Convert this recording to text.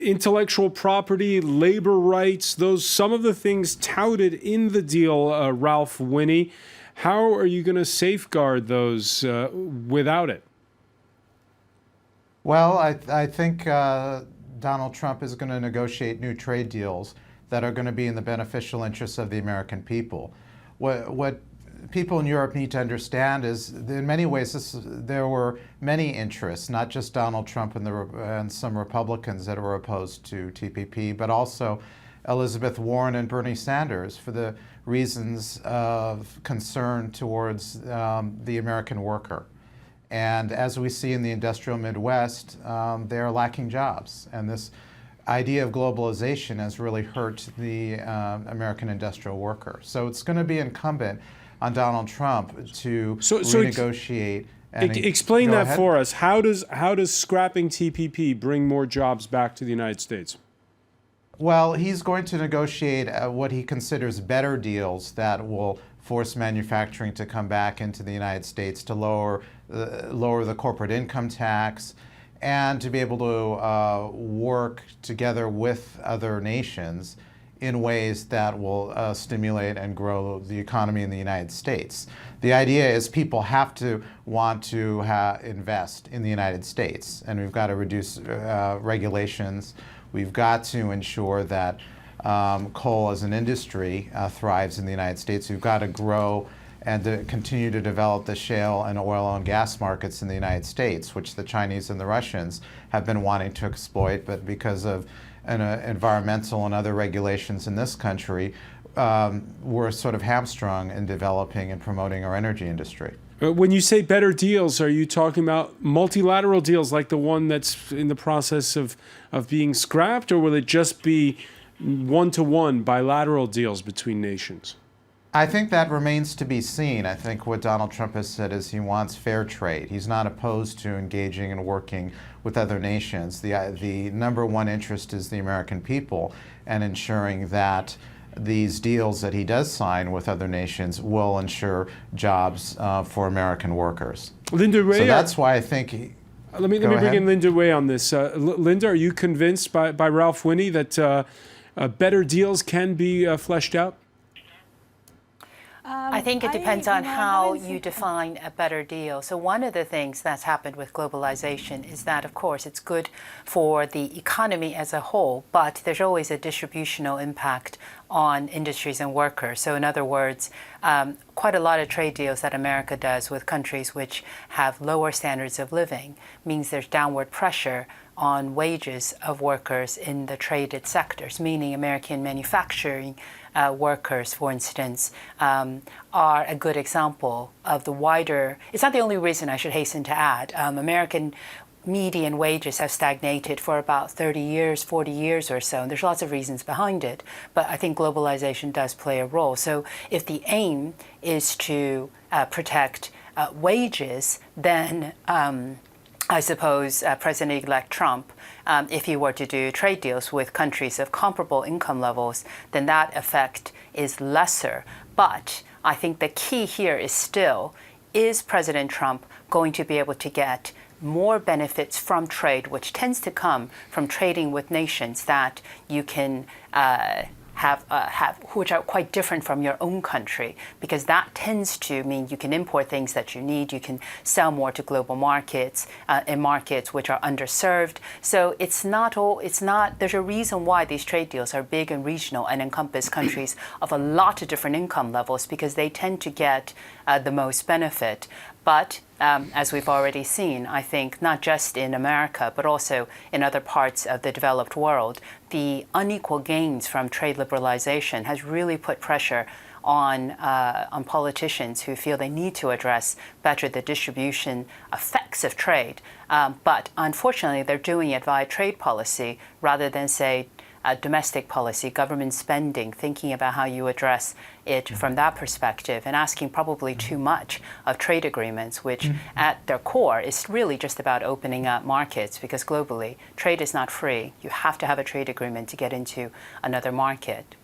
intellectual property, labor rights, those some of the things touted in the deal, Ralph Winnie. How are you going to safeguard those without it? Well, I think Donald Trump is going to negotiate new trade deals that are going to be in the beneficial interests of the American people. What people in Europe need to understand is, in many ways, there were many interests, not just Donald Trump and some Republicans that were opposed to TPP, but also Elizabeth Warren and Bernie Sanders for the reasons of concern towards the American worker. And as we see in the industrial Midwest, they're lacking jobs. And this idea of globalization has really hurt the American industrial worker. So it's going to be incumbent on Donald Trump to renegotiate. Explain that for us. How does scrapping TPP bring more jobs back to the United States? Well, he's going to negotiate what he considers better deals that will force manufacturing to come back into the United States, to lower the corporate income tax, and to be able to work together with other nations in ways that will stimulate and grow the economy in the United States. The idea is people have to want to invest in the United States, and we've got to reduce regulations. We've got to ensure that coal as an industry thrives in the United States. We've got to grow and to continue to develop the shale and oil and gas markets in the United States, which the Chinese and the Russians have been wanting to exploit, but because of environmental and other regulations in this country, we're sort of hamstrung in developing and promoting our energy industry. When you say better deals, are you talking about multilateral deals like the one that's in the process of being scrapped, or will it just be one-to-one bilateral deals between nations? I think that remains to be seen. I think what Donald Trump has said is he wants fair trade. He's not opposed to engaging and working with other nations. The number one interest is the American people, and ensuring that these deals that he does sign with other nations will ensure jobs for American workers. Linda Ray, so that's why I think. Let me bring in Linda Ray on this. Linda, are you convinced by Ralph Winnie that better deals can be fleshed out? I think it depends on how you define a better deal. So one of the things that's happened with globalization is that, of course, it's good for the economy as a whole, but there's always a distributional impact on industries and workers. So in other words, quite a lot of trade deals that America does with countries which have lower standards of living means there's downward pressure on wages of workers in the traded sectors, meaning American manufacturing workers, for instance, are a good example of the wider. It's not the only reason, I should hasten to add. American median wages have stagnated for about 30 years, 40 years or so, and there's lots of reasons behind it, but I think globalization does play a role. So if the aim is to protect wages, then I suppose President-elect Trump, if he were to do trade deals with countries of comparable income levels, then that effect is lesser. But I think the key here is still, is President Trump going to be able to get more benefits from trade, which tends to come from trading with nations that you can have which are quite different from your own country, because that tends to mean you can import things that you need, you can sell more to global markets, in markets which are underserved. So there's a reason why these trade deals are big and regional and encompass countries of a lot of different income levels, because they tend to get the most benefit. But as we've already seen, I think not just in America, but also in other parts of the developed world, the unequal gains from trade liberalization has really put pressure on politicians who feel they need to address better the distribution effects of trade. But unfortunately, they're doing it via trade policy rather than, say, domestic policy, government spending, thinking about how you address it from that perspective, and asking probably too much of trade agreements, which at their core is really just about opening up markets, because globally, trade is not free. You have to have a trade agreement to get into another market.